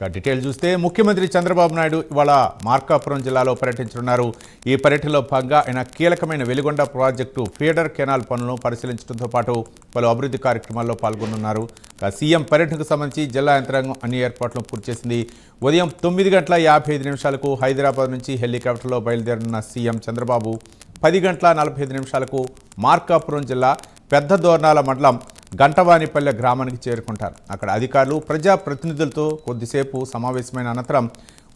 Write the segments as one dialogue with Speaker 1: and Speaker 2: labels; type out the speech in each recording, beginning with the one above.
Speaker 1: Detail చూస్తే ముఖ్యమంత్రి చంద్రబాబు నాయుడు ఇవాళ మార్కాపురం జిల్లాలో పర్యటించనున్నారు. ఈ పర్యటనలో భాగంగా ఆయన కీలకమైన వెలిగొండ ప్రాజెక్టు ఫీడర్ కెనాల్ పనులను పరిశీలించడంతో పాటు పలు అభివృద్ధి కార్యక్రమాల్లో పాల్గొనున్నారు. సీఎం పర్యటనకు సంబంధించి జిల్లా యంత్రాంగం అన్ని ఏర్పాట్లను పూర్తి చేసింది. ఉదయం 9:55 హైదరాబాద్ నుంచి హెలికాప్టర్లో బయలుదేరనున్న సీఎం చంద్రబాబు 10:45 మార్కాపురం జిల్లా పెద్ద దోర్నాల మండలం గంటవానిపల్లె గ్రామానికి చేరుకుంటారు. అక్కడ అధికారులు ప్రజాప్రతినిధులతో కొద్దిసేపు సమావేశమైన అనంతరం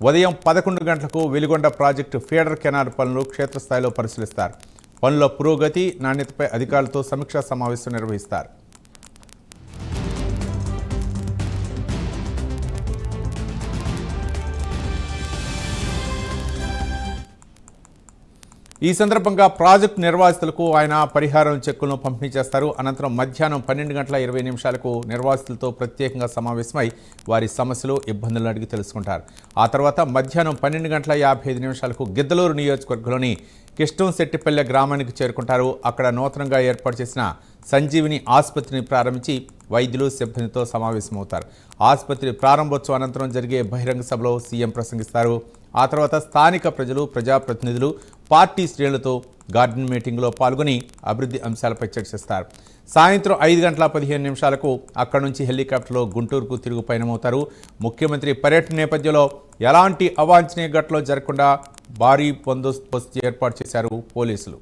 Speaker 1: ఉదయం 11 గంటలకు వెలిగొండ ప్రాజెక్టు ఫీడర్ కెనాల్ పనులు క్షేత్రస్థాయిలో పరిశీలిస్తారు. పనుల పురోగతి, నాణ్యతపై అధికారులతో సమీక్షా సమావేశం నిర్వహిస్తారు. ఈ సందర్భంగా ప్రాజెక్టు నిర్వాసితులకు ఆయన పరిహారం చెక్కులను పంపిణీ చేస్తారు. అనంతరం మధ్యాహ్నం 12:20 నిర్వాసితులతో ప్రత్యేకంగా సమావేశమై వారి సమస్యలు, ఇబ్బందులను అడిగి తెలుసుకుంటారు. ఆ తర్వాత మధ్యాహ్నం 12:55 గిద్దలూరు నియోజకవర్గంలోని కిష్టంశెట్టిపల్లె గ్రామానికి చేరుకుంటారు. అక్కడ నూతనంగా ఏర్పాటు చేసిన సంజీవిని ఆసుపత్రిని ప్రారంభించి వైద్యులు, సిబ్బందితో సమావేశమవుతారు. ఆసుపత్రి ప్రారంభోత్సవం అనంతరం జరిగే బహిరంగ సభలో సీఎం ప్రసంగిస్తారు. ఆ తర్వాత స్థానిక ప్రజలు, ప్రజాప్రతినిధులు, పార్టీ శ్రేణులతో గార్డెన్ మీటింగ్లో పాల్గొని అభివృద్ధి అంశాలపై చర్చిస్తారు. సాయంత్రం 5:15 అక్కడి నుంచి హెలికాప్టర్లో గుంటూరుకు తిరుగు పయనమవుతారు. ముఖ్యమంత్రి పర్యటన నేపథ్యంలో ఎలాంటి అవాంఛనీయ ఘటనలు జరగకుండా భారీ బందోబస్తు ఏర్పాటు చేశారు పోలీసులు.